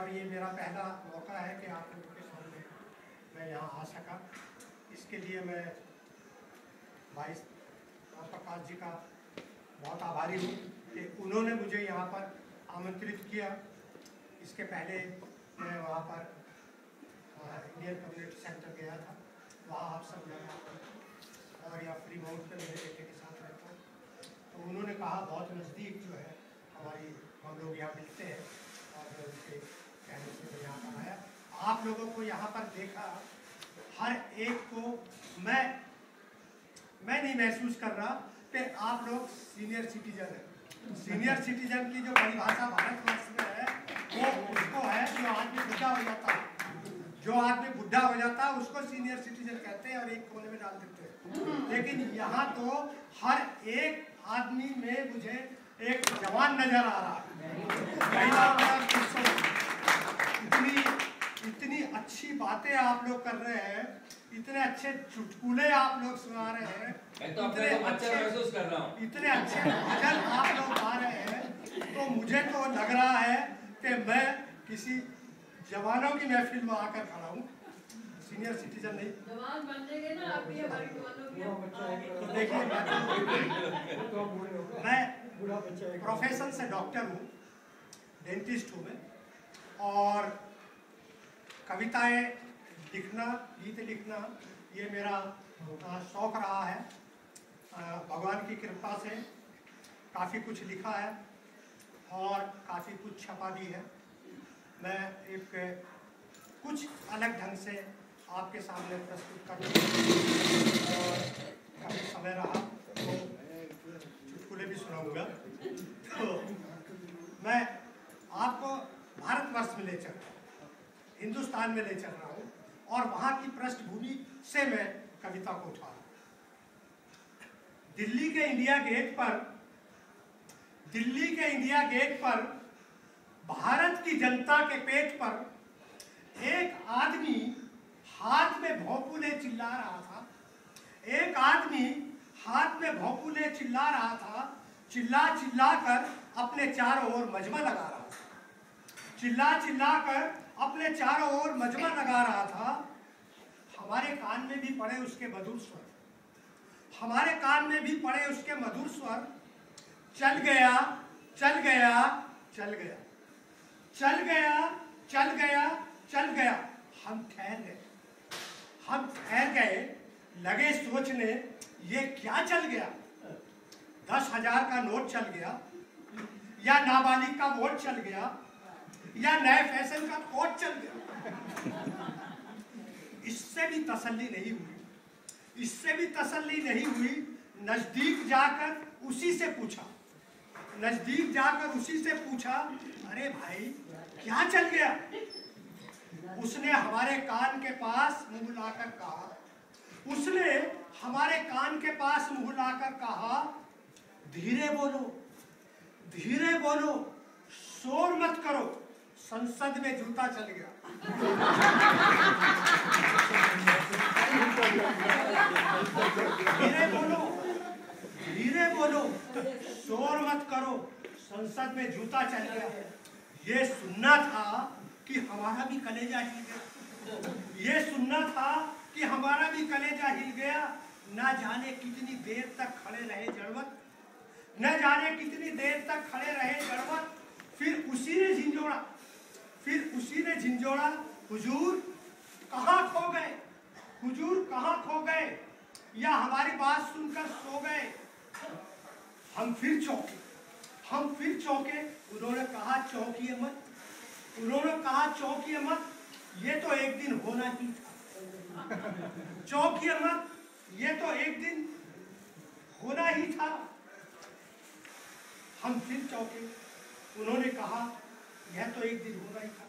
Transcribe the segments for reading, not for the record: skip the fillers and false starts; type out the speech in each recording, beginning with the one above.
और ये मेरा पहला मौका है कि आप लोगों के सामने मैं यहाँ आ सका। इसके लिए मैं भाई प्रकाश जी का बहुत आभारी हूँ कि उन्होंने मुझे यहाँ पर आमंत्रित किया। इसके पहले मैं वहाँ पर इंडियन कम्युनिटी सेंटर गया था, वहाँ आप सब लोग और यहाँ फ्री माउंट में मेरे बेटे के साथ रहता हूँ। तो उन्होंने कहा बहुत नज़दीक जो है हमारी हम लोग यहाँ मिलते हैं और उनके कहने से मैं यहाँ पर आया। आप लोगों को यहाँ पर देखा, हर एक को मैं नहीं महसूस कर रहा कि आप लोग सीनियर सिटीजन हैं। सीनियर सिटीजन की जो परिभाषा भारतवर्ष में है वो उसको है जो आदमी बुढ़ा हो जाता है, जो आदमी बुढ़ा हो जाता है उसको सीनियर सिटीजन कहते हैं और एक कोने में डाल देते हैं। लेकिन यहाँ तो हर एक आदमी में मुझे एक जवान नजर आ रहा है। इतनी अच्छी बातें आप लोग कर रहे हैं, इतने अच्छे चुटकुले आप लोग सुना रहे हैं, इतने अच्छे भजन आप लोग गा रहे हैं, तो मुझे तो लग रहा है कि मैं किसी जवानों की महफिल में आकर खड़ा हूँ, सीनियर सिटीजन नहीं। जवान बन जाएंगे ना आप भी हमारे जवानों की। तो देखिए मैं प्रोफेशन से डॉक्टर हूँ, डेंटिस्ट हूँ मैं, और कविताएं लिखना, गीत लिखना ये मेरा शौक़ रहा है। भगवान की कृपा से काफ़ी कुछ लिखा है और काफ़ी कुछ छपा भी है। मैं एक कुछ अलग ढंग से आपके सामने प्रस्तुत कर और काफ़ी समय रहा तो चुटकुले भी सुनाऊंगा। तो मैं आपको भारतवर्ष में ले चल रहा हूँ, हिंदुस्तान में ले चल रहा हूँ और वहाँ की पृष्ठभूमि से मैं कविता को उठा रहा हूँ। दिल्ली के इंडिया गेट पर भारत की जनता के पेट पर एक आदमी हाथ में भोंपुले चिल्ला रहा था। एक आदमी हाथ में भोंपुले चिल्ला रहा था, चिल्ला कर अपने चारों ओर मजमा लगा रहा था। चिल्ला कर अपने चारों ओर मजमा लगा रहा था। हमारे कान में भी पड़े उसके मधुर स्वर, हमारे कान में भी पड़े उसके मधुर स्वर। चल गया चल गया चल गया, चल गया चल गया चल गया। हम ठहर गए, लगे सोचने ये क्या चल गया। 10,000 का नोट चल गया, या नाबालिग का वोट चल गया, या नए फैशन का कोट चल गया। इससे भी तसल्ली नहीं हुई। नजदीक जाकर उसी से पूछा, अरे भाई क्या चल गया। उसने हमारे कान के पास मुंह लाकर कहा, धीरे बोलो, शोर मत करो, संसद में जूता चल गया। धीरे बोलो, शोर मत करो, संसद में जूता चल गया। ये सुनना था कि हमारा भी कलेजा हिल गया। ना जाने कितनी देर तक खड़े रहे जड़वत, फिर उसी ने झिंझोड़ा, हुजूर कहाँ खो गए, या हमारी बात सुनकर सो गए। हम फिर चौंके। उन्होंने कहा चौंकिए मत, ये तो एक दिन होना ही था। चौंकिए मत, ये तो एक दिन होना ही था। हम फिर चौंके। उन्होंने कहा यह तो एक दिन होना ही था।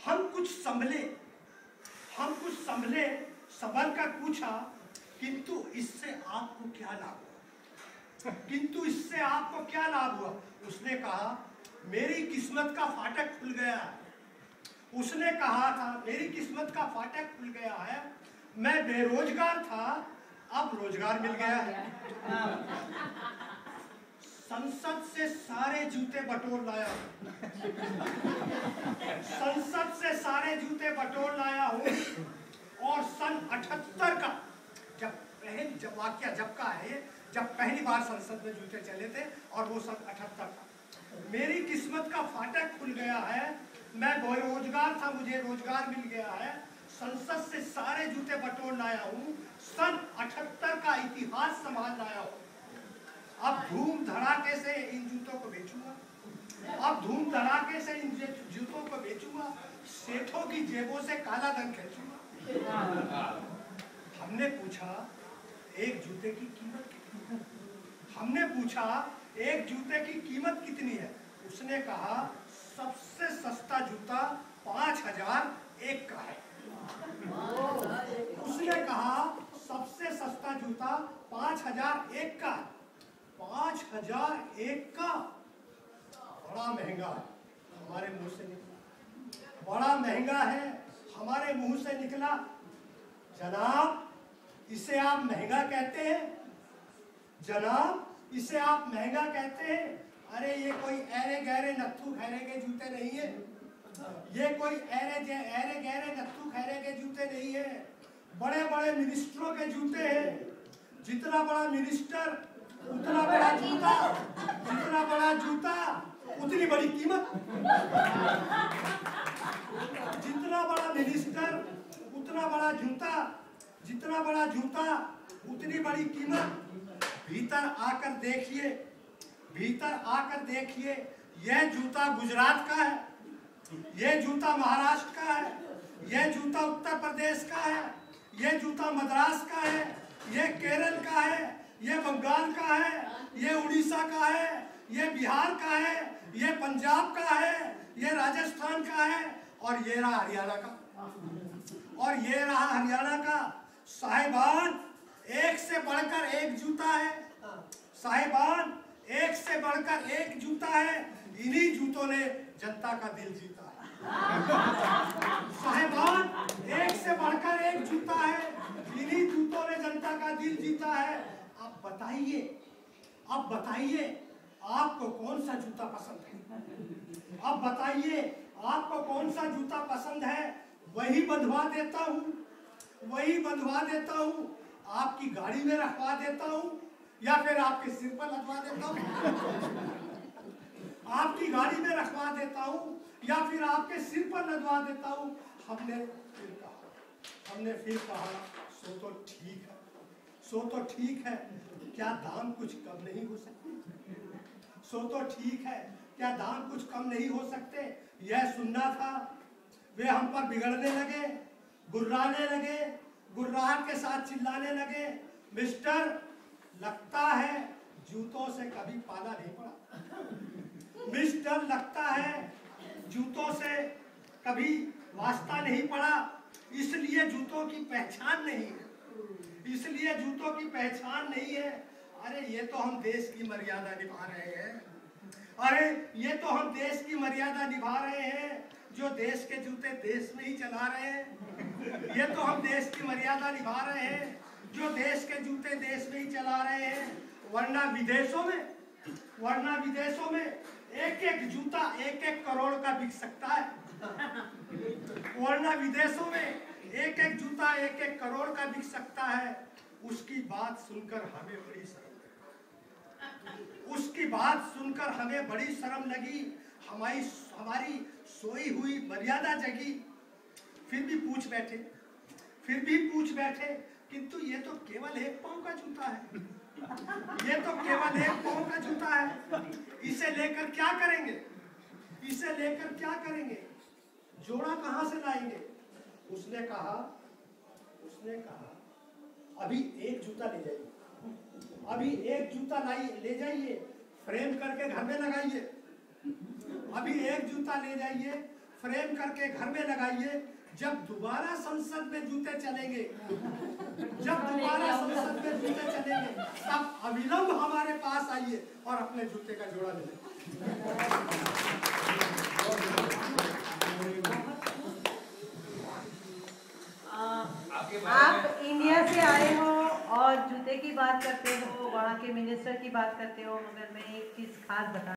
हम कुछ संभले, संभल कर पूछा, किंतु इससे आपको क्या लाभ हुआ। उसने कहा मेरी किस्मत का फाटक खुल गया है। उसने कहा था मेरी किस्मत का फाटक खुल गया है, मैं बेरोजगार था, अब रोजगार मिल गया है। संसद से सारे जूते बटोर लाया हूं। संसद से सारे जूते बटोर लाया हूं। और सन 78 का जब वाक्य जब का है, जब पहली बार संसद में जूते चले थे, और वो सन 78 का। मेरी किस्मत का फाटक खुल गया है। मैं बेरोजगार था, मुझे रोजगार मिल गया है। संसद से सारे जूते बटोर लाया हूँ। सन 78 का इतिहास संभाल लाया हूँ। अब धूम धड़ाके से इन जूतों को बेचूंगा। अब धूम धड़ाके से इन जूतों को बेचूंगा। सेठों की जेबों से काला धन खींचूंगा। हमने पूछा एक जूते की कीमत कितनी है? हमने पूछा एक जूते की कीमत कितनी है? उसने कहा सबसे सस्ता जूता 5001 का है। उसने कहा सबसे सस्ता जूता 5001 का। 5001 का बड़ा महंगा है, हमारे मुंह से निकला। बड़ा महंगा है, हमारे मुंह से निकला। जनाब, इसे आप महंगा कहते हैं? जनाब, इसे आप महंगा कहते हैं? अरे ये कोई ऐरे गहरे नत्थू खैरे के जूते नहीं है। ये कोई ऐरे गहरे नत्थू खैरे के जूते नहीं है। बड़े बड़े मिनिस्टरों के जूते हैं। जितना बड़ा मिनिस्टर उतना बड़ा जूता, जितना बड़ा जूता उतनी बड़ी कीमत। जितना बड़ा मिनिस्टर उतना बड़ा जूता, जितना बड़ा जूता उतनी बड़ी कीमत। भीतर आकर देखिए, भीतर आकर देखिए, यह जूता गुजरात का है, यह जूता महाराष्ट्र का है, यह जूता उत्तर प्रदेश का है, यह जूता मद्रास का है, यह केरल का है, यह बंगाल का है, यह उड़ीसा का है, यह बिहार का है, यह पंजाब का है, यह राजस्थान का है, और ये रहा हरियाणा का, और ये रहा हरियाणा का। साहिबान, एक से बढ़कर एक जूता है। साहिबान, एक से बढ़कर एक जूता है। इन्हीं जूतों ने जनता का दिल जीता है। साहिबान, एक से बढ़कर एक जूता है। इन्हीं जूतों ने जनता का दिल जीता है। अब बताइए, अब बताइए आपको कौन सा जूता पसंद है? अब बताइए आपको कौन सा जूता पसंद है? वही बंधवा देता हूँ, वही बंधवा देता हूँ। आपकी गाड़ी में रखवा देता हूँ या फिर आपके सिर पर लगवा देता हूँ। आपकी गाड़ी में रखवा देता हूँ या फिर आपके सिर पर लगवा देता हूँ। हमने फिर कहा सो तो ठीक है, सो तो ठीक है, क्या दाम कुछ कम नहीं हो सकते? सो तो ठीक है, क्या दाम कुछ कम नहीं हो सकते? यह सुनना था। वे हम पर बिगड़ने लगे, गुर्राने लगे, गुर्राहट के साथ चिल्लाने लगे, मिस्टर, लगता है जूतों से कभी पाला नहीं पड़ा। मिस्टर, लगता है जूतों से कभी वास्ता नहीं पड़ा, इसलिए जूतों की पहचान नहीं है, इसलिए जूतों की पहचान नहीं है। अरे ये तो हम देश की मर्यादा निभा रहे हैं। अरे ये तो हम देश की मर्यादा निभा रहे हैं, जो देश के जूते देश में ही चला रहे हैं। ये तो हम देश की मर्यादा निभा रहे हैं, जो देश के जूते देश में ही चला रहे हैं। वरना विदेशों में एक एक जूता 1-1 करोड़ का बिक सकता है। वरना विदेशों में एक एक जूता 1-1 करोड़ का बिक सकता है। उसकी बात सुनकर हमें बड़ी शर्म लगी। उसकी बात सुनकर हमें बड़ी शर्म लगी। हमारी सोई हुई मर्यादा जगी। फिर भी पूछ बैठे, किंतु ये तो केवल 1 पांव का जूता है। ये तो केवल 1 पांव का जूता है। इसे लेकर क्या करेंगे? इसे लेकर क्या करेंगे? जोड़ा कहाँ से लाएंगे? उसने कहा अभी एक जूता ले जाइए, अभी एक जूता ले जाइए, फ्रेम करके घर में लगाइए। अभी एक जूता ले जाइए, फ्रेम करके घर में लगाइए। जब दोबारा संसद में जूते चलेंगे, तब अविलंब हमारे पास आइए और अपने जूते का जोड़ा ले लें। आप इंडिया से आए हो और जूते की बात करते हो, बड़ा वहाँ के मिनिस्टर की बात करते हो, मगर मैं एक चीज़ खास बता